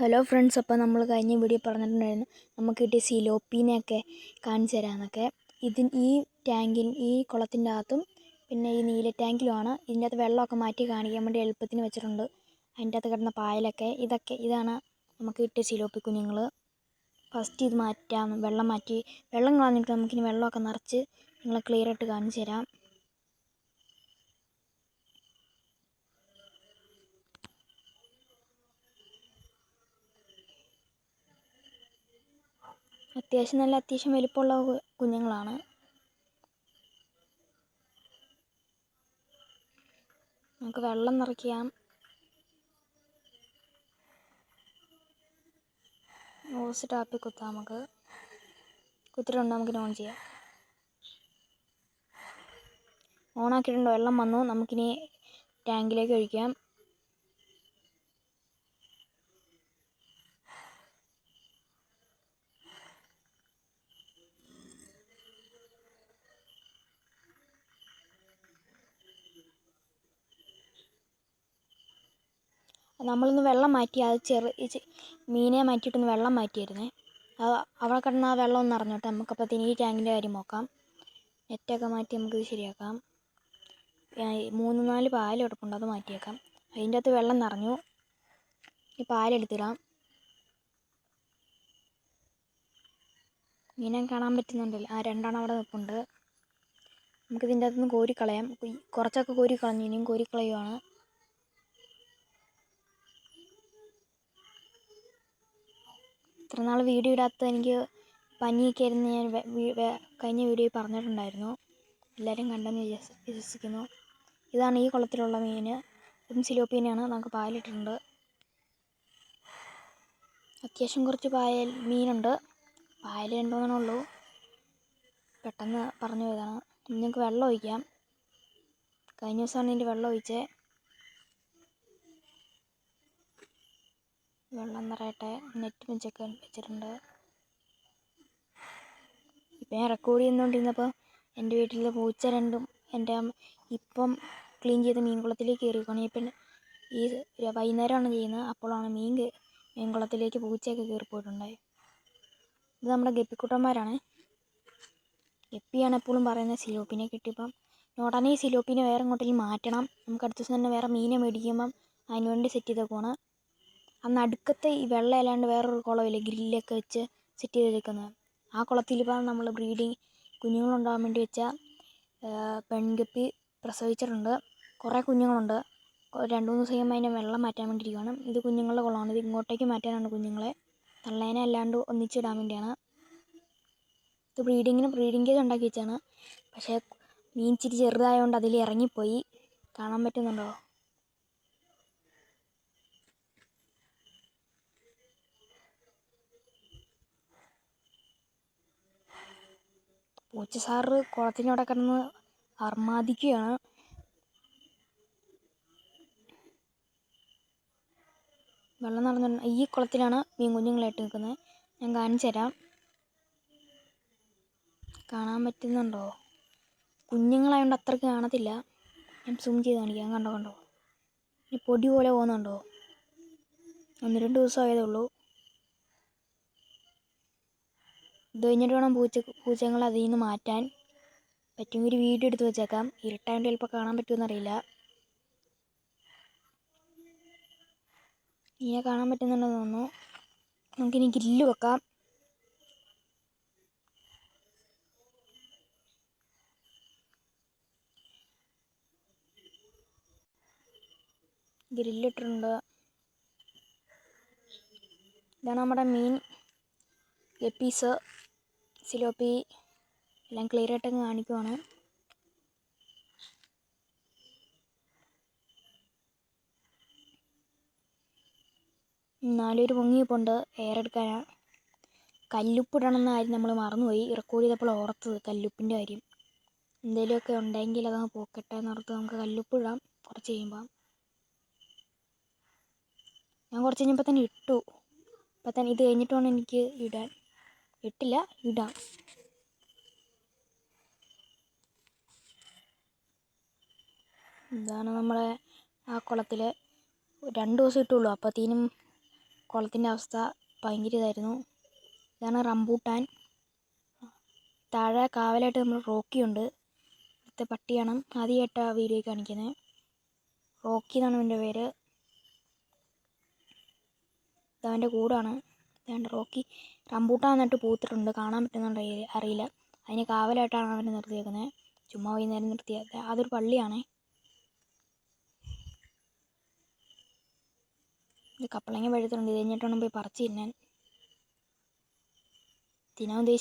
Hello friends, അപ്പോൾ നമ്മൾ കഴിഞ്ഞ വീഡിയോ പറഞ്ഞിട്ടുണ്ടായിരുന്നു നമുക്ക് കിട്ടിയ സിലോപ്പീനെയൊക്കെ കാണിച്ചു തരാമെന്നൊക്കെ. ഈ കുളത്തിൻ്റെ അകത്തും പിന്നെ ഈ നീല ടാങ്കിലുമാണ്. ഇതിൻ്റെ അകത്ത് വെള്ളമൊക്കെ മാറ്റി കാണിക്കാൻ വേണ്ടി എളുപ്പത്തിന് വെച്ചിട്ടുണ്ട്. അതിൻ്റെ അകത്ത് കിടന്ന പായലൊക്കെ ഇതാണ് നമുക്ക് കിട്ടിയ സിലോപ്പി കുഞ്ഞുങ്ങൾ. ഫസ്റ്റ് ഇത് മാറ്റാം, വെള്ളം കളഞ്ഞിട്ട് നമുക്കിനി വെള്ളമൊക്കെ നിറച്ച് നിങ്ങളെ ക്ലിയറായിട്ട് കാണിച്ചു തരാം. അത്യാവശ്യം വലിപ്പമുള്ള കുഞ്ഞുങ്ങളാണ്. നമുക്ക് വെള്ളം നിറയ്ക്കാം. ഓസ് ടാപ്പിൽ കുത്താം. നമുക്ക് കുത്തിയിട്ടുണ്ട്. നമുക്കിനി ഓൺ ചെയ്യാം. ഓണാക്കിയിട്ടുണ്ട്. വെള്ളം വന്നു. നമുക്കിനി ടാങ്കിലേക്ക് ഒഴിക്കാം. നമ്മളൊന്ന് വെള്ളം മാറ്റി, മീനെ മാറ്റിയിട്ടൊന്ന് വെള്ളം മാറ്റിയിരുന്നേ. അവിടെ കിടന്ന് ആ വെള്ളം ഒന്ന് നിറഞ്ഞോട്ടെ. നമുക്കപ്പോഴത്തേന് ഈ ടാങ്കിൻ്റെ കാര്യം നോക്കാം. നെറ്റൊക്കെ മാറ്റി നമുക്കിത് ശരിയാക്കാം. 3-4 പായൽ കിടപ്പുണ്ട്, അത് മാറ്റിയേക്കാം. അതിൻ്റെ അകത്ത് വെള്ളം നിറഞ്ഞു. ഈ പാലെടുത്തിടാം. മീനെ കാണാൻ പറ്റുന്നുണ്ടല്ലോ. 2 അവിടെ നിൽപ്പുണ്ട്. നമുക്കിതിൻ്റെ അകത്തുനിന്ന് കോരിക്കളയാം. കുറച്ചൊക്കെ കോരിക്കളഞ്ഞു, ഇനിയും കോരിക്കളയുവാണ്. ഇത്ര നാൾ വീഡിയോ ഇടാത്ത എനിക്ക് പനിയൊക്കെ ആയിരുന്നു. ഞാൻ കഴിഞ്ഞ വീഡിയോയിൽ പറഞ്ഞിട്ടുണ്ടായിരുന്നു. എല്ലാവരും കണ്ടെന്ന് വിശ്വസിക്കുന്നു. ഇതാണ് ഈ കുളത്തിലുള്ള മീൻ. ഇതും സിലോപ്പീനെയാണ്. നമുക്ക് പാലിട്ടിട്ടുണ്ട്. അത്യാവശ്യം കുറച്ച് മീനുണ്ട്. പായൽ 2-3 ഉള്ളൂ. പെട്ടെന്ന് പറഞ്ഞു പോയതാണ്. നിങ്ങൾക്ക് വെള്ളം ഒഴിക്കാം. കഴിഞ്ഞ ദിവസമാണ് ഇതിൻ്റെ വെള്ളം ഒഴിച്ചേ. വെള്ളം നിറയട്ടെ. നെറ്റ് വെച്ചൊക്കെ വെച്ചിട്ടുണ്ട്. ഇപ്പം ഞാൻ റെക്കോർഡ് ചെയ്യുന്നോണ്ടിരുന്നപ്പോൾ എൻ്റെ വീട്ടിലെ പൂച്ച രണ്ടും ഇപ്പം ക്ലീൻ ചെയ്ത മീൻകുളത്തിലേക്ക് കയറിയിരിക്കുകയാണ്. ഇപ്പം ഈ വൈകുന്നേരമാണ് ചെയ്യുന്നത്. അപ്പോഴാണ് മീൻകുളത്തിലേക്ക് പൂച്ചയൊക്കെ കയറിപ്പോയിട്ടുണ്ടായി. ഇത് നമ്മുടെ ഗപ്പിക്കുട്ടന്മാരാണ്. ഗപ്പിയാണ് എപ്പോഴും പറയുന്നത് സിലോപ്പിനെ കിട്ടിയപ്പം ഉടനെ ഈ സിലോപ്പിനെ വേറെ എങ്ങോട്ടെങ്കിലും മാറ്റണം. നമുക്ക് അടുത്ത ദിവസം തന്നെ വേറെ മീനെ മേടിക്കുമ്പം അതിനുവേണ്ടി സെറ്റ് ചെയ്തേക്കുവാണ്. നടുക്കത്തെ ഈ വെള്ളം അല്ലാണ്ട് വേറൊരു കുളമില്ലേ, ഗ്രില്ലൊക്കെ വെച്ച് സെറ്റ് ചെയ്തേക്കുന്നത്. ആ കുളത്തിലിപ്പം നമ്മൾ കുഞ്ഞുങ്ങളുണ്ടാകാൻ വേണ്ടി വെച്ച പെൺഗപ്പി പ്രസവിച്ചിട്ടുണ്ട്. കുറേ കുഞ്ഞുങ്ങളുണ്ട്. 2-3 ദിവസം കഴിയുമ്പോൾ അതിനെ വെള്ളം മാറ്റാൻ വേണ്ടിയിരിക്കുകയാണ്. ഇത് കുഞ്ഞുങ്ങളുടെ കുളമാണ്. ഇത് ഇങ്ങോട്ടേക്ക് മാറ്റാനാണ് കുഞ്ഞുങ്ങളെ. തള്ളേനെ അല്ലാണ്ട് ഒന്നിച്ചിടാൻ വേണ്ടിയാണ്. ഇത് ബ്രീഡിങ് കേജ് ഉണ്ടാക്കി വെച്ചാണ്. പക്ഷേ മീൻ ഇച്ചിരി ചെറുതായതുകൊണ്ട് അതിൽ ഇറങ്ങിപ്പോയി. കാണാൻ പറ്റുന്നുണ്ടോ? പൂച്ച സാറ് കുളത്തിനോടെ കിടന്ന് അർമാദിക്കുകയാണ്. വെള്ളം നിറഞ്ഞ ഈ കുളത്തിലാണ് മീൻ കുഞ്ഞുങ്ങളായിട്ട് നിൽക്കുന്നത്. ഞാൻ കാണിച്ചു തരാം. കാണാൻ പറ്റുന്നുണ്ടോ? കുഞ്ഞുങ്ങളായതുകൊണ്ട് അത്രയ്ക്ക് കാണത്തില്ല. ഞാൻ സൂം ചെയ്ത് കാണിക്കാം. കണ്ടോ? ഈ പൊടി പോലെ പോകുന്നുണ്ടോ? 1-2 ദിവസം ആയതേ ഉള്ളൂ. ഇത് കഴിഞ്ഞിട്ട് വേണം പൂച്ചകളെ അതിൽ നിന്ന് മാറ്റാൻ. പറ്റുമെങ്കിൽ ഒരു വീഡിയോ എടുത്ത് വെച്ചേക്കാം. ഇരുട്ടായതുകൊണ്ട് ചിലപ്പോൾ കാണാൻ പറ്റുമെന്നറിയില്ല. ഇങ്ങനെ കാണാൻ പറ്റുന്നുണ്ടെന്ന് തോന്നുന്നു. നമുക്കിനി ഗ്രില്ല് വെക്കാം. ഗ്രില്ലിട്ടിട്ടുണ്ട്. ഇതാണ് നമ്മുടെ മീൻ ഗപ്പീസ്. സിലോപ്പി എല്ലാം ക്ലിയറായിട്ടങ്ങ് കാണിക്കുവാണ്. നാലുപേര് പൊങ്ങിയപ്പോണ്ട് എയർ എടുക്കാനാണ്. കല്ലുപ്പിടണമെന്ന കാര്യം നമ്മൾ മറന്നുപോയി. റെക്കോർഡ് ചെയ്തപ്പോൾ ഓർത്തത് കല്ലുപ്പിൻ്റെ കാര്യം. എന്തെങ്കിലുമൊക്കെ ഉണ്ടെങ്കിൽ അതങ്ങ് പോക്കട്ടെ എന്നോർത്ത് നമുക്ക് കല്ലുപ്പിടാം കുറച്ച് കഴിയുമ്പോൾ. ഞാൻ കുറച്ച് കഴിഞ്ഞപ്പോൾ തന്നെ ഇട്ടു. അപ്പം തന്നെ ഇത് കഴിഞ്ഞിട്ട് വേണം എനിക്ക് ഇടാൻ. ഇടാം. ഇതാണ് നമ്മളെ ആ കുളത്തിൽ 2 ദിവസം ഇട്ടുള്ളൂ. അപ്പോഴത്തേനും കുളത്തിൻ്റെ അവസ്ഥ ഭയങ്കര ഇതായിരുന്നു. ഇതാണ് റംബൂട്ടാൻ. താഴെ കാവലായിട്ട് നമ്മൾ റോക്കിയുണ്ട്. ഇവിടുത്തെ പട്ടിയാണ് ആദ്യമായിട്ട് വീഡിയോ കാണിക്കുന്നത്. റോക്കി എന്നാണ് അവൻ്റെ പേര്. ഇതവൻ്റെ കൂടാണ്. ഇതാണ്ട് റോക്കി. റംബൂട്ടാൻ നട്ട് പൂത്തിട്ടുണ്ട്. കാണാൻ പറ്റുന്നുണ്ടോ അറിയില്ല. അതിന് കാവലായിട്ടാണ് അവനെ നിർത്തിയേക്കുന്നത്. ചുമ്മാ വൈകുന്നേരം നിർത്തിയത്. അതൊരു പള്ളിയാണേ. ഇത് കപ്പളങ്ങ പഴുത്തുണ്ട്. ഇത് കഴിഞ്ഞിട്ട് വേണം പോയി പറിച്ച് തിന്നാൻ ഉദ്ദേശിച്ചു.